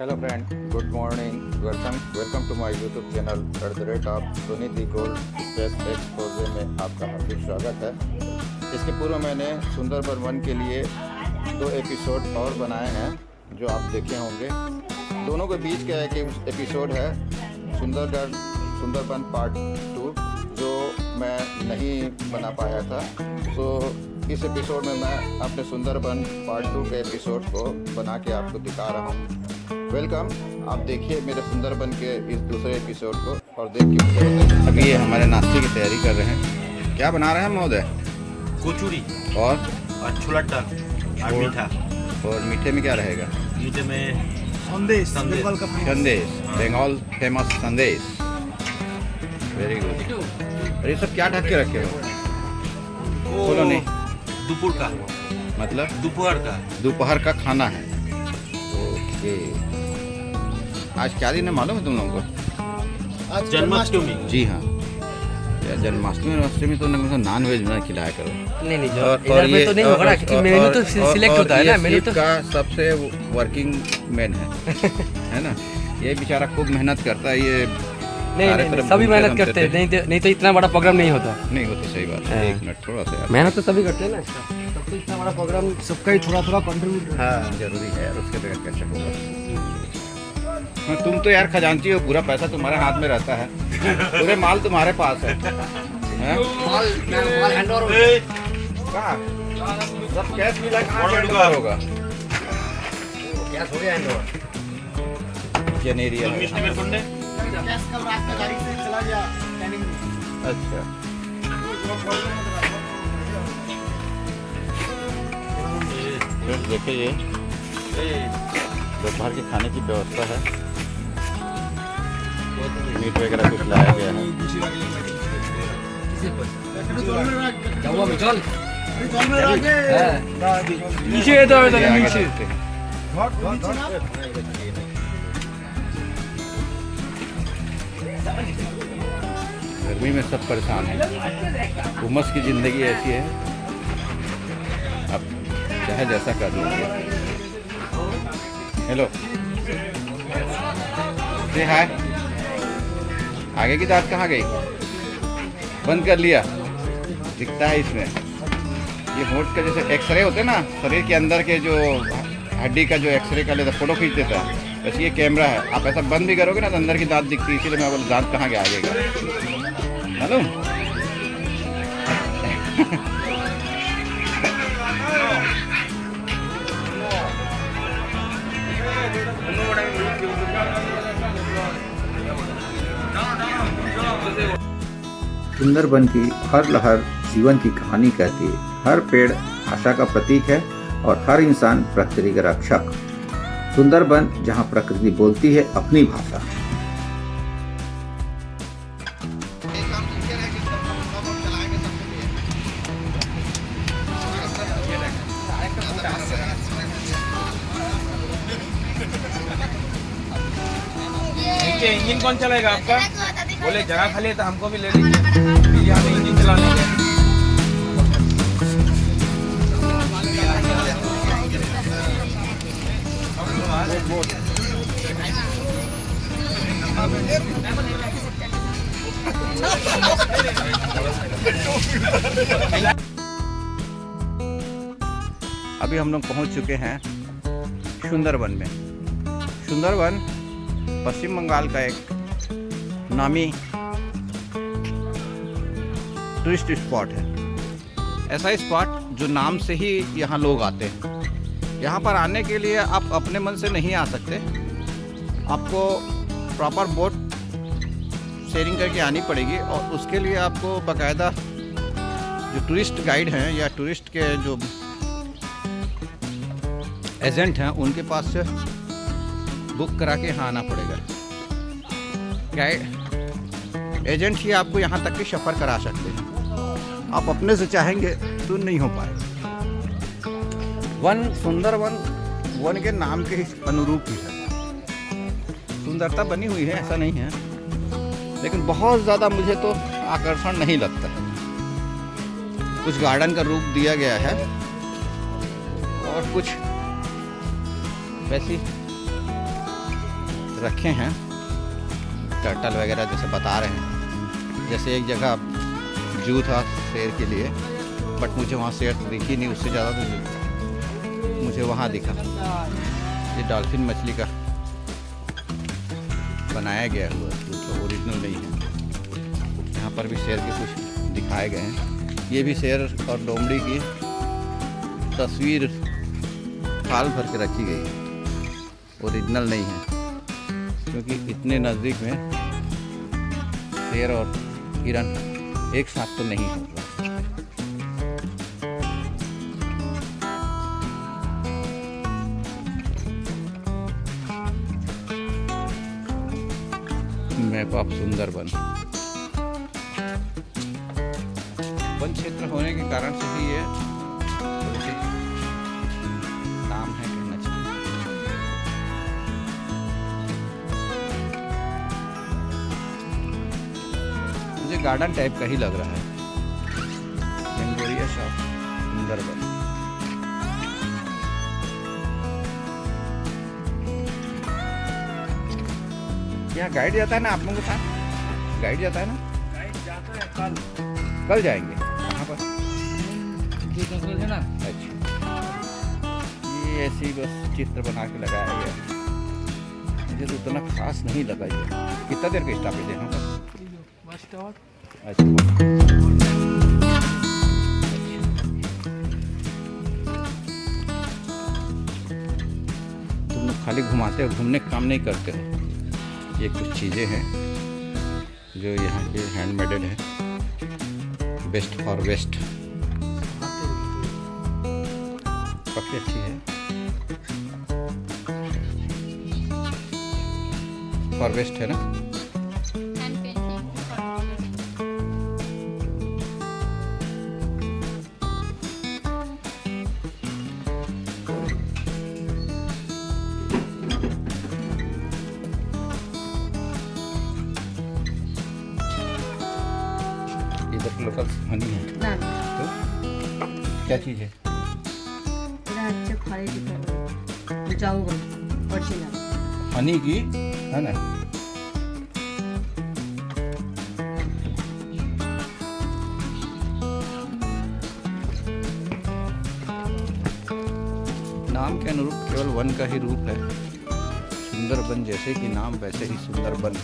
Hello friend, good morning. Welcome to my YouTube channel @Suniti gold space expose में आपका हार्दिक स्वागत है। इसके पूर्व मैंने सुंदरबन 1 के लिए 2 एपिसोड और बनाए हैं जो आप देखे होंगे। दोनों के बीच का एक एपिसोड है सुंदरबन पार्ट 2 जो मैं नहीं बना पाया था। तो इस एपिसोड में मैं अपने सुंदरबन पार्ट 2 के एपिसोड को बना के आपको दिखा रहा हूँ। वेलकम, आप देखिए मेरे सुंदरबन के इस दूसरे एपिसोड को और देख के मुझे बताइए। अभी ये हमारे नाश्ते की तैयारी कर रहे हैं। क्या बना रहे हैं महोदय? कचौड़ी और छोला टाक और मीठा। और मीठे में क्या रहेगा? मीठे में संदेश। संदेश, बंगाल फेमस संदेश। Very good. और ये सब क्या ढक के रखे हो? बोलो नहीं। दोपहर का मतलब दोपहर का खाना है। ओके। आज क्या दिन है मालूम है तुम लोगों को? आज जन्माष्टमी। जी हाँ, जन्माष्टमी तो नॉन वेज में खिलाया करो। नहीं इधर में तो नहीं होगा ना, क्योंकि मेनू तो सिलेक्ट होता है ना। मेनू तो का सबसे वर्किंग मैन है ना। ये बेचारा खूब मेहनत करता है। ये नहीं सभी मेहनत करते हैं, नहीं तो इतना बड़ा प्रोग्राम नहीं होता। नहीं होता, सही बात है। एक मिनट थोड़ा सा यार। मेहनत तो सभी करते हैं ना, सबको इतना बड़ा प्रोग्राम सबका ही थोड़ा थोड़ा कंट्रीब्यूट। हाँ जरूरी है यार, उसके बगैर कैसे होगा। तुम तो यार खजांची हो, पूरा पैसा तुम्हारे हाथ में रहता है, पूरे माल तुम्हारे पास है। माल हैंड ओवर कहाँ? सब कैश मिला कहाँ हैंड ओवर होगा? क्या थोड़ी हैंड ओवर जनेरिया है। मिष्टी में कुंडे कैश कब रात में गाड़ी से चला गया प्लानिंग। अच्छा, फ्रेंड्स देखिए ये दोपहर के खाने की व्यवस्था है। मीट वगैरह कुछ लाया गया है। नीचे नीचे गर्मी में सब परेशान है। उमस की ज़िंदगी ऐसी है, अब चाहे जैसा कर लीजिए। हेलो, से हाय। आगे की दांत कहाँ गई? बंद कर लिया, दिखता है इसमें। ये होंठ का जैसे एक्सरे होते हैं ना, शरीर के अंदर के जो हड्डी का जो एक्सरे का लेता फोटो खींच देता है, वैसे ये कैमरा है। आप ऐसा बंद भी करोगे ना तो अंदर की दांत दिखती है। इसीलिए मैं बोला दांत कहाँ गया आगे का। हेलो सुंदरबन की हर लहर जीवन की कहानी कहती है। हर पेड़ आशा का प्रतीक है और हर इंसान प्रकृति का रक्षक। सुंदरबन जहां प्रकृति बोलती है अपनी भाषा। इंजन कौन चलाएगा आपका? बोले जगह खाली है तो हमको भी ले लीजिए, हमें इंजन चलाने का। अभी हम लोग पहुंच चुके हैं सुंदरबन में। सुंदरबन पश्चिम बंगाल का एक नामी टूरिस्ट स्पॉट है। ऐसा स्पॉट जो नाम से ही यहाँ लोग आते हैं। यहाँ पर आने के लिए आप अपने मन से नहीं आ सकते, आपको प्रॉपर बोट शेयरिंग करके आनी पड़ेगी। और उसके लिए आपको बाकायदा जो टूरिस्ट गाइड हैं या टूरिस्ट के जो एजेंट हैं उनके पास से बुक करा के यहाँ आना पड़ेगा। गाइड एजेंट ही आपको यहाँ तक की सफ़र करा सकते हैं। आप अपने से चाहेंगे तो नहीं हो पाएगा। सुंदरबन वन के नाम के अनुरूप ही है। सुंदरता बनी हुई है, ऐसा नहीं है, लेकिन बहुत ज़्यादा मुझे तो आकर्षण नहीं लगता है। कुछ गार्डन का रूप दिया गया है और कुछ वैसी रखे हैं टर्टल वगैरह, जैसे बता रहे हैं। जैसे एक जगह जू था शेर के लिए, बट मुझे वहाँ शेर दिखी नहीं, उससे ज़्यादा तो मुझे वहाँ दिखा। ये डॉल्फिन मछली का बनाया गया हुआ, तो ओरिजिनल नहीं है। यहाँ पर भी शेर के कुछ दिखाए गए हैं। ये भी शेर और लोमड़ी की तस्वीर फाल भर के रखी गई है, ओरिजिनल नहीं है, क्योंकि इतने नज़दीक में शेर और हिरन एक साथ तो नहीं होगा। Map of Sundarban. वन क्षेत्र होने के कारण से ही ये नाम है, कहना चाहिए। मुझे गार्डन टाइप का ही लग रहा है। Memories of Sundarban. यहाँ गाइड जाता है ना आप लोगों के साथ? गाइड जाता है ना? गाइड जाता है कल। कल जाएंगे कहाँ पर? है ना। अच्छा, ये ऐसी बस चित्र बना के लगाया गया, मुझे तो उतना खास नहीं लगा ये। कितना देर का स्टॉपेज है यहाँ पर? Bus stop. अच्छा, तुम लोग खाली घुमाते हो, घूमने का काम नहीं करते हो। ये कुछ चीज़ें हैं जो यहाँ के हैंडमेडेड है। बेस्ट फॉर वेस्ट काफ़ी अच्छी है। फॉर वेस्ट है ना? इधर लोकल हनी है ना तो क्या चीज़ है? এটা হচ্ছে খয়েরি জঙ্গল অরিজিনাল हनी की है ना? नाम के अनुरूप केवल वन का ही रूप है। सुंदरबन जैसे कि नाम वैसे ही सुंदरबन।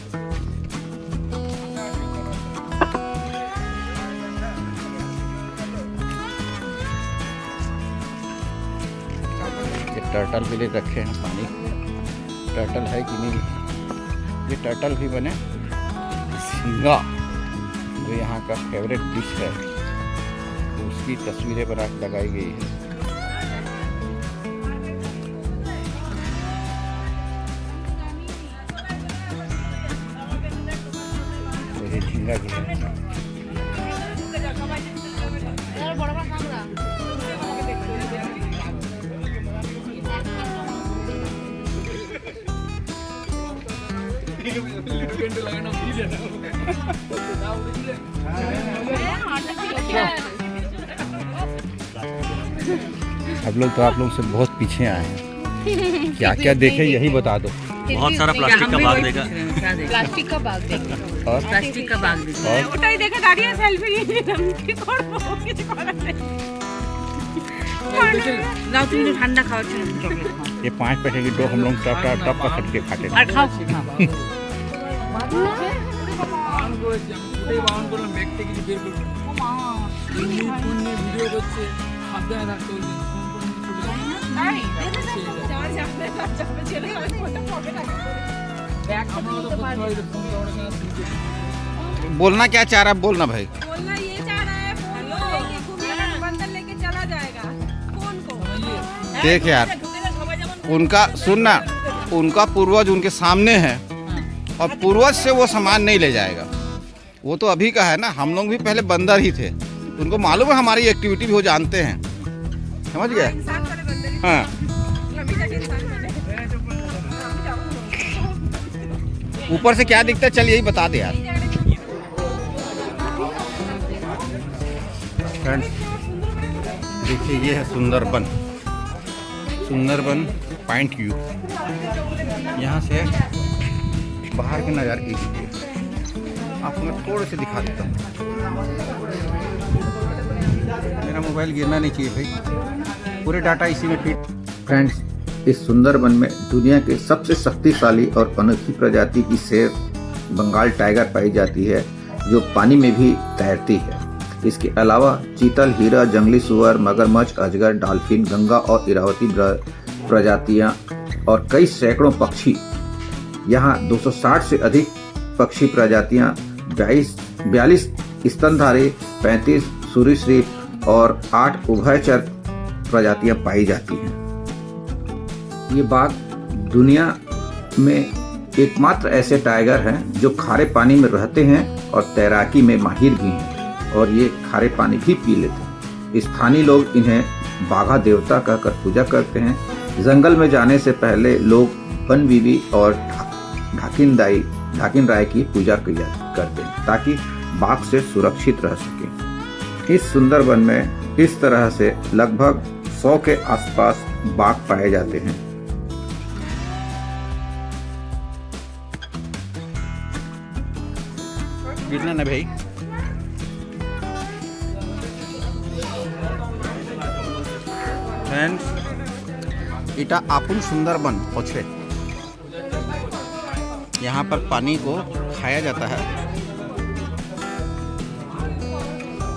ये टर्टल भी ले रखे हैं पानी। टर्टल है कि नहीं? ये टर्टल भी बने। झींगा जो यहाँ का फेवरेट डिश है, उसकी तस्वीरें बना के लगाई गई है। ये झींगा की है। अब लोग तो आप लोग से बहुत पीछे आए हैं। क्या क्या देखे यही बता दो। बहुत सारा प्लास्टिक का बाग देखा। प्लास्टिक का बाग देखा और প্লাস্টিক का बाग देखा और ওটাই দেখে দাঁড়িয়ে সেলফি নিয়ে কি করব কিছু করার নেই নাও তুমি তো ঠান্ডা খাওয়ার জন্য চকলেট খাও ये 5 पैसे की दो हम लोग टप टप पकड़ के खाते আর খাও বারণ করেছি, আমি ওটাই বারণ করলাম, ব্যাগ থেকে কিছু বের করবে না। ফোন নিয়ে ভিডিও করছে, সাবধানে থাকতে বলছি। ফোন করে নিয়ে চলে যাবে। তাই যাওয়ার যাবে যাবে ছেলে অনেক ফটো পড়বে না ব্যাগ আমরা তো করতে পারি, ফোন তো আমরা কেন শুনতে? बोलना क्या चाह रहा है? बोलना भाई। बोलना ये चाह रहा है फोन लेके घूमेगा बंदर लेके चला जाएगा फोन को देख यार, उनका सुनना, उनका पूर्वज उनके सामने है और पूर्वज से वो सामान नहीं ले जाएगा। वो तो अभी का है ना, हम लोग भी पहले बंदर ही थे। उनको मालूम है हमारी एक्टिविटी भी वो जानते हैं, समझ गए? इंसान करे बंदर ही हाँ, अभी तक इंसान बने ऊपर से क्या दिखता है चल यही बता दे यार। फ्रेंड्स देखिए, ये है सुंदरबन। Sundarban point view. यहाँ से बाहर के नज़ारे कीजिए। आपको मैं थोड़े से दिखा देता हूँ। मेरा मोबाइल गिरना नहीं चाहिए भाई, पूरे डाटा इसी में फिट। फ्रेंड्स, इस सुंदरबन में दुनिया के सबसे शक्तिशाली और अनोखी प्रजाति की शेर बंगाल टाइगर पाई जाती है, जो पानी में भी तैरती है। इसके अलावा चीतल, हीरा, जंगली सुअर, मगरमच्छ, अजगर, डॉल्फिन, गंगा और इरावती प्रजातियां और कई सैकड़ों पक्षी। यहाँ 260 से अधिक पक्षी प्रजातियां, 42 स्तनधारी, 35 सरीसृप और 8 उभयचर प्रजातियां पाई जाती हैं। ये बाघ दुनिया में एकमात्र ऐसे टाइगर हैं जो खारे पानी में रहते हैं और तैराकी में माहिर भी हैं, और ये खारे पानी भी पी लेते हैं। स्थानीय लोग इन्हें बाघा देवता कहकर पूजा करते हैं। जंगल में जाने से पहले लोग वन बीबी और ढाकिन राय की पूजा करते हैं ताकि बाघ से सुरक्षित रह सके। इस सुंदरबन में इस तरह से लगभग 100 के आसपास बाघ पाए जाते हैं। गिरना ना भाई। फ्रेंड्स, इटा आपुन सुंदरबन पछे यहाँ पर पानी को खाया जाता है,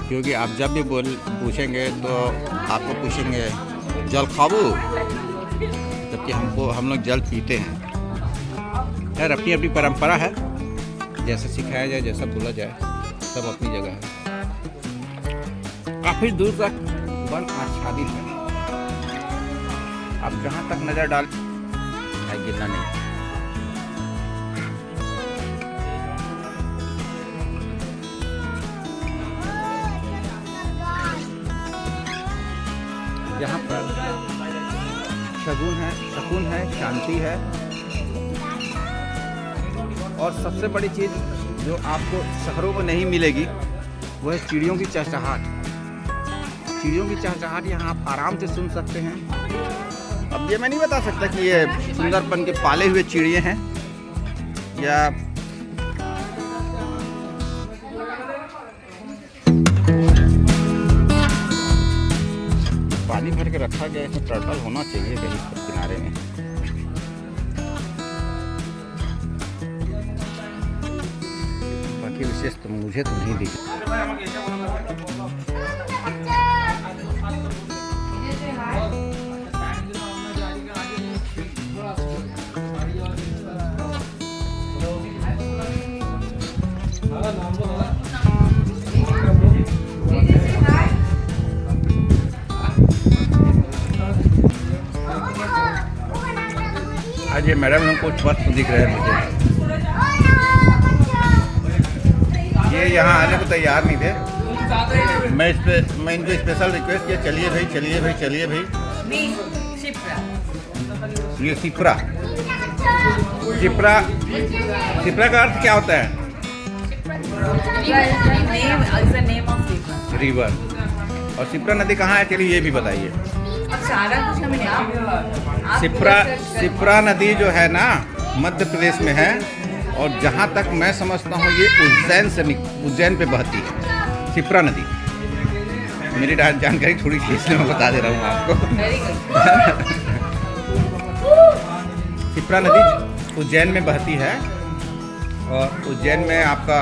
क्योंकि आप जब भी पूछेंगे तो आपको पूछेंगे जल खाबू, जबकि हम लोग जल पीते हैं। यार अपनी अपनी परंपरा है, जैसा सिखाया जाए, जैसा बोला जाए, सब अपनी जगह है। काफी दूर तक वन आच्छादित है। आप जहाँ तक नजर डाल गिरना नहीं। यहाँ पर सुकून है, शांति है, और सबसे बड़ी चीज़ जो आपको शहरों में नहीं मिलेगी वो है चिड़ियों की चहचहाट। चिड़ियों की चहचहाट यहाँ आप आराम से सुन सकते हैं। अब ये मैं नहीं बता सकता कि ये सुंदरबन के पाले हुए चिड़िए हैं या पानी भर के रखा गया है, इसमें टर्टल होना चाहिए कहीं किनारे में। बाकी विशेष तो मुझे तो नहीं दिखा। आज ये मैडम लोग को स्वस्थ दिख रहे हैं मुझे। ये यहाँ आने को तैयार नहीं थे। मैं इनको स्पेशल रिक्वेस्ट किया, चलिए भाई, चलिए भाई, चलिए भाई। ये सिपरा का अर्थ क्या होता है? रिवर। और सिपरा नदी कहाँ है, चलिए ये भी बताइए। सिपरा नदी जो है ना, मध्य प्रदेश में है, और जहाँ तक मैं समझता हूँ ये उज्जैन पे बहती है सिपरा नदी। मेरी जानकारी थोड़ी सी इसलिए मैं बता दे रहा हूँ आपको। सिपरा नदी उज्जैन में बहती है, और उज्जैन में आपका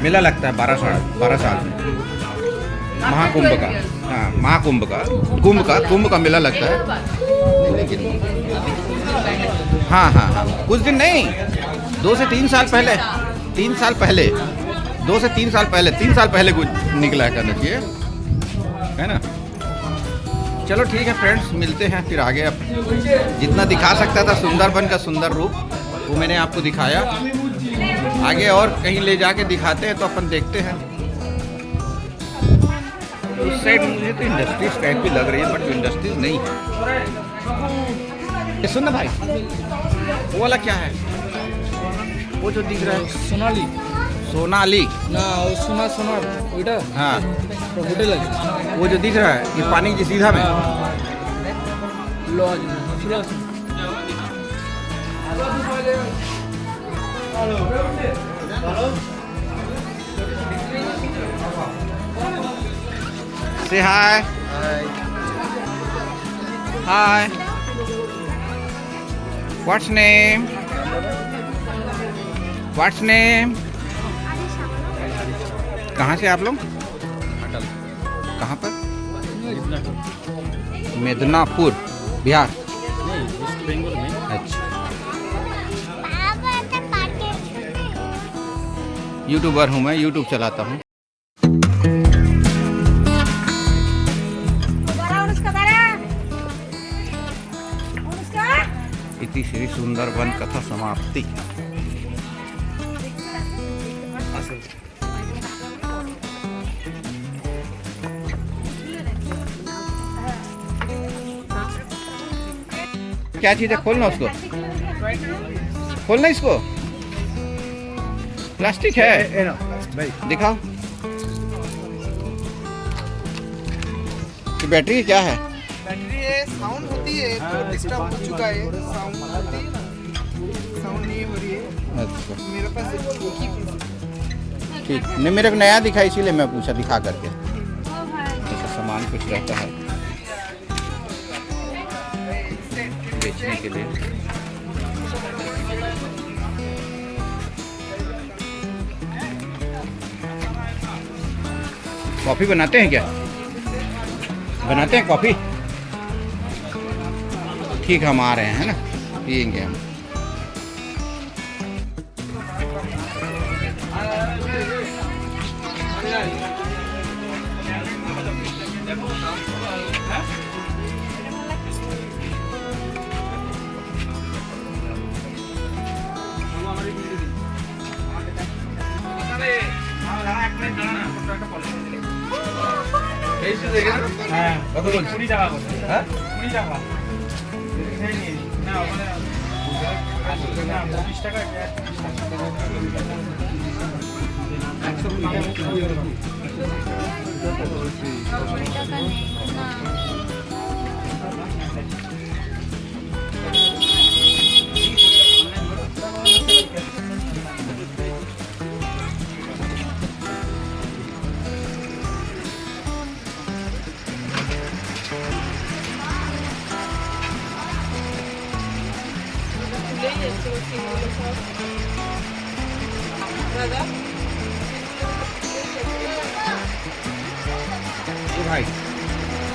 मेला लगता है 12 साल में, महाकुंभ का। हाँ, कुंभ का मेला लगता है। लेकिन हाँ, कुछ दिन नहीं, 2 से 3 साल पहले, 3 साल पहले, 2 से 3 साल पहले, 3 साल पहले कुछ निकला है, करना चाहिए, है ना। चलो ठीक है फ्रेंड्स, मिलते हैं फिर आगे। अब जितना दिखा सकता था सुंदरबन का सुंदर रूप वो मैंने आपको दिखाया। आगे और कहीं ले जाके दिखाते हैं तो अपन देखते हैं। उस साइड मुझे तो इंडस्ट्रीज टाइप की लग रही है, बट इंडस्ट्रीज नहीं है। ये सुन ना भाई, वो वाला क्या है, वो जो दिख रहा है? সোনালি ना, वो সোনার ওইটা। हाँ, तो होटल है वो जो दिख रहा है ये पानी की सीधा में। लॉज Say hi. Hi. What's name? What's name? कहाँ से आप लोग? कहाँ पर? मिदनापुर, बिहार। वेस्ट बंगाल में। अच्छा। यूट्यूबर हूँ मैं, यूट्यूब चलाता हूँ। इति श्री सुंदरबन कथा समाप्ति। क्या चीज है? खोलना उसको, खोलना इसको। प्लास्टिक है, दिखाओ। ये बैटरी क्या है? बैटरी है, साउंड होती है तो डिस्टर्ब हो चुका है, साउंड होती है ना, साउंड नहीं हो रही है। अच्छा मेरे पास एक ही पीस। ठीक, नहीं मेरे को नया दिखा इसीलिए मैं पूछा, दिखा करके। ऐसा सामान कुछ रहता है बेचने के लिए। कॉफी बनाते हैं क्या? बनाते हैं कॉफी? ठीक, हम आ रहे हैं, है ना, पियेंगे हम।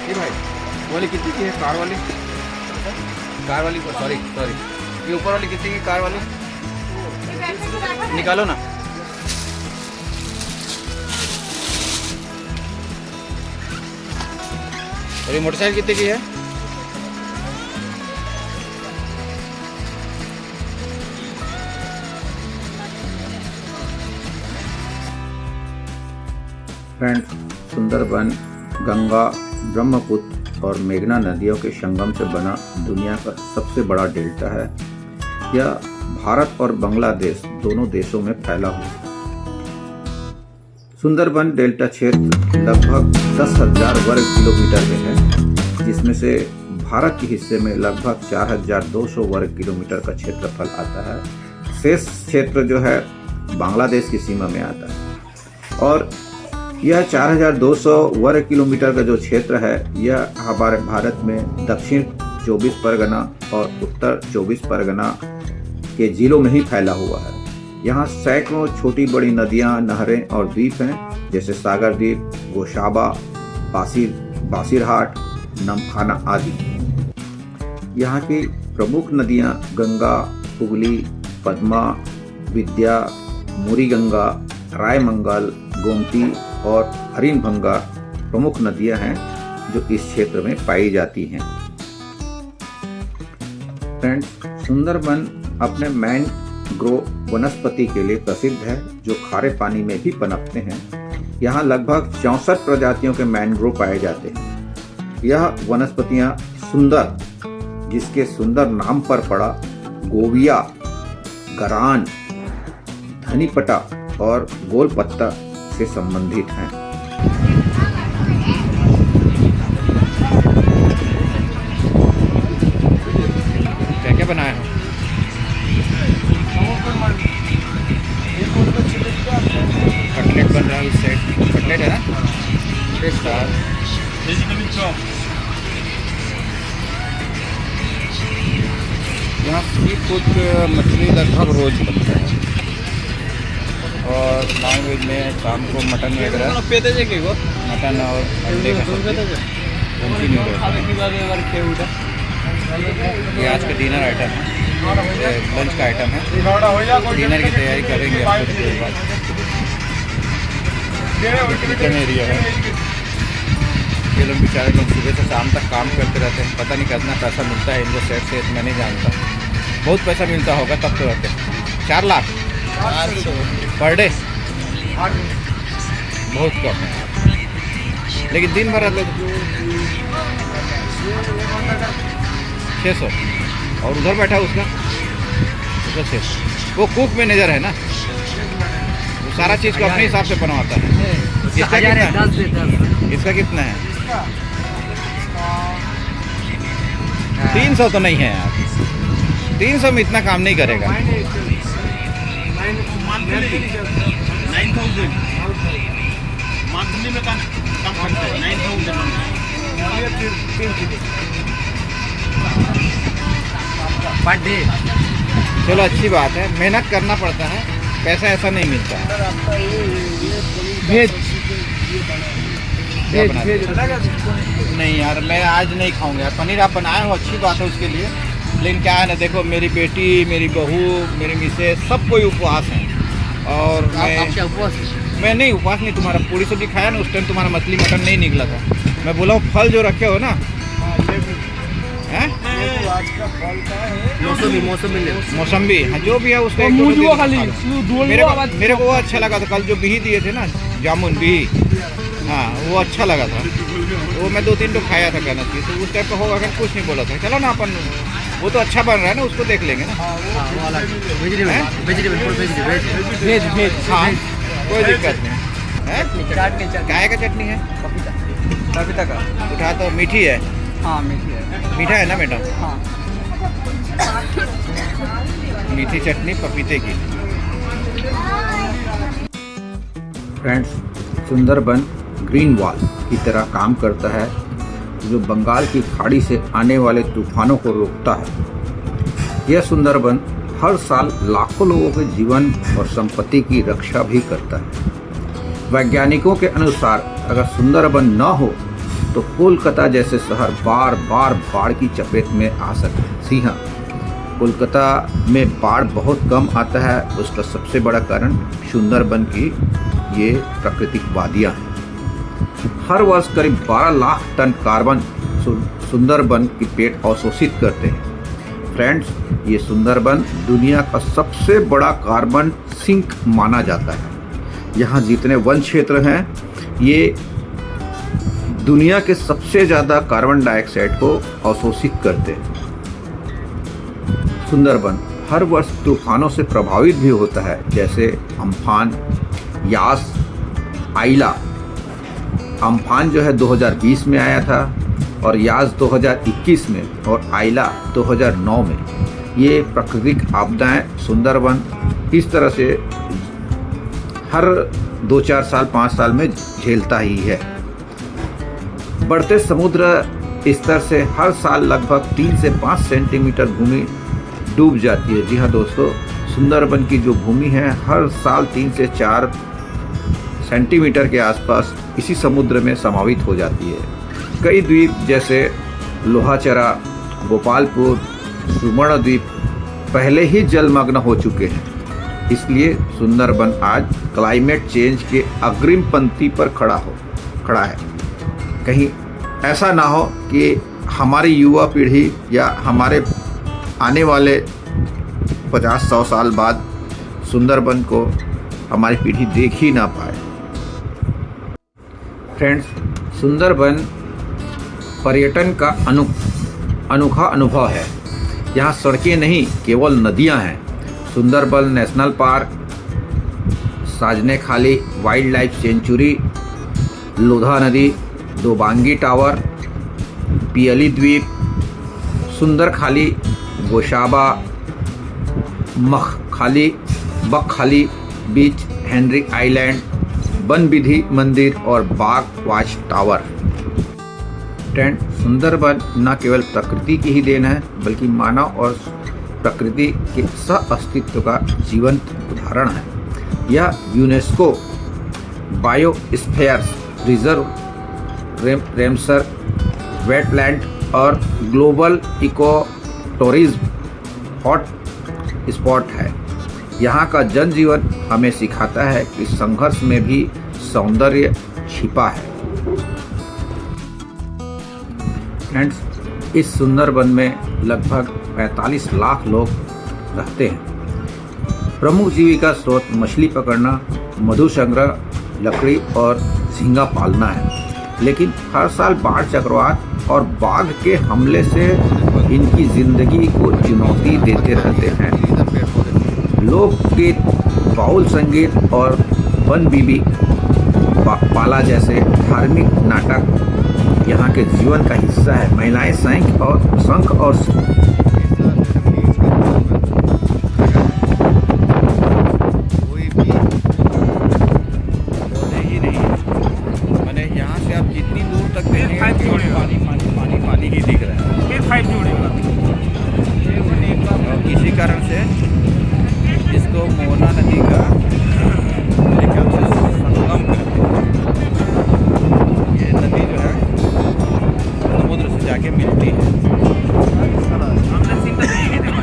ये भाई वाली कितनी की है? कार वाली, सॉरी ये ऊपर वाली कितनी की? कार वाली निकालो ना। और ये मोटरसाइकिल कितने की है? फ्रेंड्स, सुंदरबन गंगा, ब्रह्मपुत्र और मेघना नदियों के संगम से बना दुनिया का सबसे बड़ा डेल्टा है। यह भारत और बांग्लादेश दोनों देशों में फैला हुआ है। सुंदरबन डेल्टा क्षेत्र लगभग 10,000 वर्ग किलोमीटर में है, जिसमें से भारत के हिस्से में लगभग 4,200 वर्ग किलोमीटर का क्षेत्रफल आता है। शेष क्षेत्र जो है बांग्लादेश की सीमा में आता है। और यह 4,200 वर्ग किलोमीटर का जो क्षेत्र है, यह हमारे भारत में दक्षिण 24 परगना और उत्तर 24 परगना के जिलों में ही फैला हुआ है। यहाँ सैकड़ों छोटी बड़ी नदियाँ, नहरें और द्वीप हैं, जैसे सागर द्वीप, गोशाबा, बासिरहाट, नमखाना आदि। यहाँ की प्रमुख नदियाँ गंगा, हुगली, पद्मा, विद्या, मुरीगंगा, रायमंगल, गोमती और हरिणभंगा प्रमुख नदियां हैं जो इस क्षेत्र में पाई जाती हैं। फ्रेंड्स, सुंदरबन अपने मैंग्रोव वनस्पति के लिए प्रसिद्ध है, जो खारे पानी में भी पनपते हैं। यहाँ लगभग 64 प्रजातियों के मैंग्रोव पाए जाते हैं। यह वनस्पतियाँ सुंदर, जिसके सुंदर नाम पर पड़ा, गोविया, गरान, धनीपटा और गोलपत्ता से संबंधित हैं। क्या क्या बनाया है? सी फूड मछली लगभग रोज बनता है, और नॉनवेज में शाम को मटन वगैरह, मटन और अंडे का सब्जी कंटिन्यू रहता है। ये आज का डिनर आइटम है, लंच का आइटम है। डिनर की तैयारी करेंगे आप कुछ देर बाद। किचन एरिया है। ये लोग बेचारे लोग सुबह से शाम तक काम करते रहते हैं, पता नहीं कितना पैसा मिलता है इनको सेट से, मैं नहीं जानता। बहुत पैसा मिलता होगा तब तो रहते। 4 लाख पर डे, बहुत कम है। लेकिन दिन भर रहते 600, और उधर बैठा उसका 600। वो कुक मैनेजर है ना, वो सारा चीज़ को अपने हिसाब से बनवाता है। इसका कितना है? इसका कितना है? 300 तो नहीं है यार, 300 में इतना काम नहीं करेगा। मंथली में कम करते हैं 9,000। Per day. चलो अच्छी बात है, मेहनत करना पड़ता है, पैसा ऐसा नहीं मिलता है। भेज क्या बना दिया? नहीं यार, मैं आज नहीं खाऊंगा यार। पनीर आप बनाए हो, अच्छी बात है उसके लिए, लेकिन क्या है ना, देखो मेरी बेटी, मेरी बहू, मेरी मिसेज, सब कोई उपवास है, और मैं नहीं, उपवास नहीं। तुम्हारा पूरी सब्जी खाया ना उस टाइम, तुम्हारा मछली मटन नहीं निकला था। मैं बोला हूँ फल जो रखे हो ना, हैं? मौसम्बी, हाँ जो भी है उसका एक दो दिन खाली मेरे को वो अच्छा लगा था। कल जो बिही दिए थे ना, जामुन बिही, हाँ वो अच्छा लगा था। वो मैं 2-3 तो खाया था, कहना चाहिए तो उस टाइप का होगा, अगर कुछ नहीं बोला था। चलो ना अपन, वो तो अच्छा बन रहा है ना, उसको देख लेंगे ना। भेज हाँ कोई दिक्कत नहीं है। काय का चटनी है? पपीता का। उठा तो मीठी है। हाँ मीठी है। मीठा है ना मैडम? हाँ। मीठी चटनी पपीते की। फ्रेंड्स, सुंदरबन ग्रीन वॉल की तरह काम करता है, जो बंगाल की खाड़ी से आने वाले तूफानों को रोकता है। यह सुंदरबन हर साल लाखों लोगों के जीवन और संपत्ति की रक्षा भी करता है। वैज्ञानिकों के अनुसार अगर सुंदरबन न हो तो कोलकाता जैसे शहर बार बार बाढ़ की चपेट में आ सकते हैं। कोलकाता में बाढ़ बहुत कम आता है, उसका सबसे बड़ा कारण सुंदरबन की ये प्राकृतिक वादियाँ हैं। हर वर्ष करीब 12 लाख टन कार्बन सुंदरबन की पेड़ अवशोषित करते हैं। फ्रेंड्स, ये सुंदरबन दुनिया का सबसे बड़ा कार्बन सिंक माना जाता है। यहाँ जितने वन क्षेत्र हैं, ये दुनिया के सबसे ज़्यादा कार्बन डाइऑक्साइड को अवशोषित करते हैं। सुंदरबन हर वर्ष तूफानों से प्रभावित भी होता है, जैसे अम्फान, यास, आइला। अम्फान जो है 2020 में आया था, और यास 2021 में, और आइला 2009 में। ये प्राकृतिक आपदाएं सुंदरबन इस तरह से हर 2-4 साल 5 साल में झेलता ही है। बढ़ते समुद्र स्तर से हर साल लगभग 3 से 5 सेंटीमीटर भूमि डूब जाती है। जी हाँ दोस्तों, सुंदरबन की जो भूमि है हर साल 3 से 4 सेंटीमीटर के आसपास इसी समुद्र में समावित हो जाती है। कई द्वीप जैसे लोहाचरा, गोपालपुर, सुवर्ण द्वीप पहले ही जलमग्न हो चुके हैं। इसलिए सुंदरबन आज क्लाइमेट चेंज के अग्रिम पंक्ति पर खड़ा है। कहीं ऐसा ना हो कि हमारी युवा पीढ़ी या हमारे आने वाले 50-100 साल बाद सुंदरबन को हमारी पीढ़ी देख ही ना पाए। फ्रेंड्स, सुंदरबन पर्यटन का अनोखा अनुभव है। यहाँ सड़कें नहीं, केवल नदियाँ हैं। सुंदरबन नेशनल पार्क, साजने खाली वाइल्ड लाइफ सेंचुरी, लोधा नदी, दोबांगी टावर, पियली द्वीप, सुंदर खाली, गोशाबा, मखखाली, बकखाली बीच, हेनरी आइलैंड, बनविधि मंदिर और बाग वॉच टावर। फ्रेंड, सुंदरबन न केवल प्रकृति की ही देन है, बल्कि मानव और प्रकृति के सह-अस्तित्व का जीवंत उदाहरण है। यह UNESCO biosphere reserve, Ramsar wetland और global eco tourism hot spot है। यहाँ का जनजीवन हमें सिखाता है कि संघर्ष में भी सौंदर्य छिपा है। फ्रेंड्स, इस सुंदरबन में लगभग 45 लाख लोग रहते हैं। प्रमुख जीविका स्रोत मछली पकड़ना, मधु संग्रह, लकड़ी और झींगा पालना है। लेकिन हर साल बाढ़, चक्रवात और बाघ के हमले से इनकी जिंदगी को चुनौती देते रहते हैं। लोकगीत, बाउल संगीत और वन बीबी पाला जैसे धार्मिक नाटक यहाँ के जीवन का हिस्सा है। महिलाएं शंख और कोई भी पौधे ही नहीं, मैंने यहाँ से आप जितनी दूर तक देखेंगे पानी ही दिख रहा है। फिर 5G उड़ेगा। और इसी कारण से इसको मोहना नदी का मेरे ख्याल से संगम करते हैं। ये नदी जो है समुद्र से जाके मिलती है। हमने सीन तो नहीं देखा।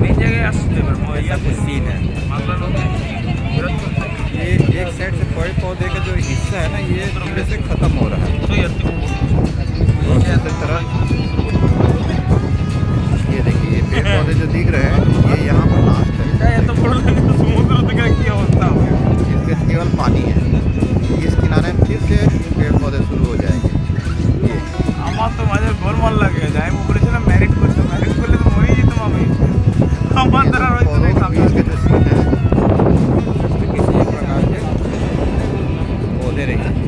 नहीं जगह असली पर ऐसा कुछ सीन है। ये एक साइड से पेड़ पौधे का जो हिस्सा है ना, ये धीरे से खत्म हो रहा है। और दूसरी तरफ ये देखिए, ये पेड़ पौधे जो दिख रहे हैं, ये यहाँ पर लास्ट है। ये तो समुद्र तक की अवस्था हो गया। इसके केवल पानी है। इस किनारे फिर से पेड़ पौधे शुरू हो जाएंगे। আমার তো মাঝে গোলমাল লাগে যায়। আমি বলেছিলাম ম্যারিড করতে, ম্যারিড করলে তো মরেই যেতাম আমি। আমার দ্বারা হয়তো पौधों नहीं के सामने बीच के जो सीन है, इसमें किसी एक प्रकार के पौधे रहेंगे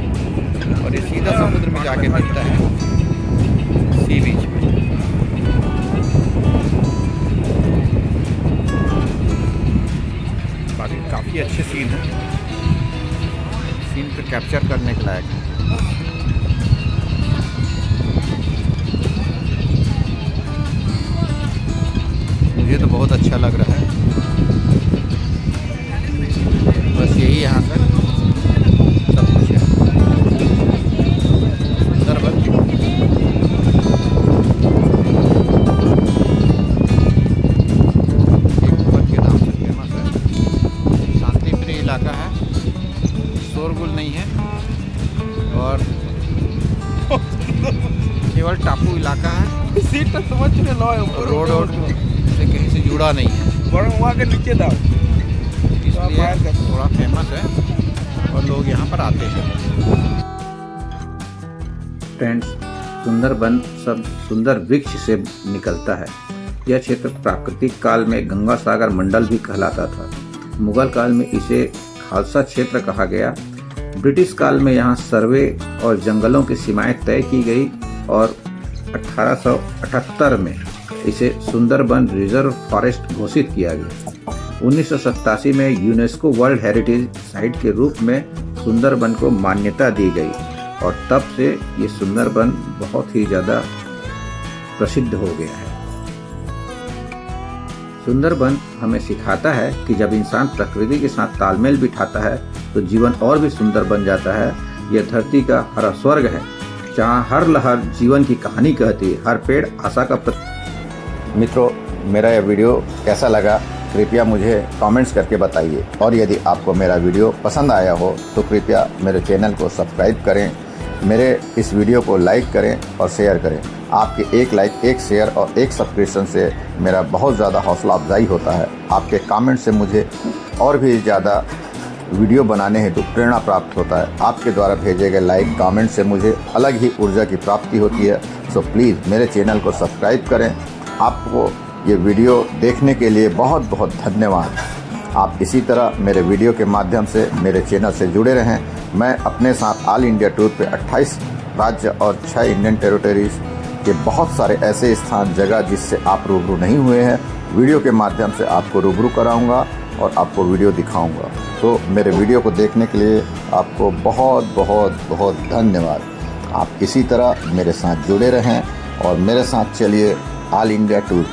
और ये सीधा समुद्र में जाके मिलता है, सी बीच में। काफ़ी अच्छे सीन है। सीन को कैप्चर करने के लायक है। मुझे तो बहुत अच्छा लग रहा है। बस यही यहाँ पर सब कुछ है। सुंदरबन एक वन के नाम से फेमस है। शांति प्रिय इलाका है, शोरगुल नहीं है और केवल टापू इलाका है। सीट तो समझ में लो रोड से कहीं से जुड़ा नहीं है, बड़ा वहाँ के नीचे दाओ। इसलिए थोड़ा फेमस है और लोग यहाँ पर आते हैं। फ्रेंड्स, सुंदरबन सब सुंदर वृक्ष से निकलता है। यह क्षेत्र प्राकृतिक काल में गंगा सागर मंडल भी कहलाता था। मुगल काल में इसे खालसा क्षेत्र कहा गया। ब्रिटिश काल में यहाँ सर्वे और जंगलों की सीमाएं तय की गई और 1878 में इसे सुंदरबन रिजर्व फॉरेस्ट घोषित किया गया। 1987 में यूनेस्को वर्ल्ड हेरिटेज साइट के रूप में सुंदरबन को मान्यता दी गई और तब से ये सुंदरबन बहुत ही ज़्यादा प्रसिद्ध हो गया है। सुंदरबन हमें सिखाता है कि जब इंसान प्रकृति के साथ तालमेल बिठाता है तो जीवन और भी सुंदर बन जाता है। यह धरती का हरा स्वर्ग है, जहाँ हर लहर जीवन की कहानी कहती है, हर पेड़ आशा का मित्रों, मेरा यह वीडियो कैसा लगा कृपया मुझे कमेंट्स करके बताइए और यदि आपको मेरा वीडियो पसंद आया हो तो कृपया मेरे चैनल को सब्सक्राइब करें, मेरे इस वीडियो को लाइक करें और शेयर करें। आपके एक लाइक, एक शेयर और एक सब्सक्रिप्शन से मेरा बहुत ज़्यादा हौसला अफजाई होता है। आपके कमेंट से मुझे और भी ज़्यादा वीडियो बनाने हेतु प्रेरणा प्राप्त होता है। आपके द्वारा भेजे गए लाइक, कमेंट से मुझे अलग ही ऊर्जा की प्राप्ति होती है। सो प्लीज़ मेरे चैनल को सब्सक्राइब करें। आपको ये वीडियो देखने के लिए बहुत बहुत धन्यवाद। आप इसी तरह मेरे वीडियो के माध्यम से मेरे चैनल से जुड़े रहें। मैं अपने साथ ऑल इंडिया टूर पे 28 राज्य और 6 इंडियन टेरिटरीज के बहुत सारे ऐसे स्थान, जगह जिससे आप रूबरू नहीं हुए हैं, वीडियो के माध्यम से आपको रूबरू कराऊंगा और आपको वीडियो दिखाऊंगा। तो मेरे वीडियो को देखने के लिए आपको बहुत बहुत बहुत धन्यवाद। आप इसी तरह मेरे साथ जुड़े रहें और मेरे साथ चलिए ऑल इंडिया टूर।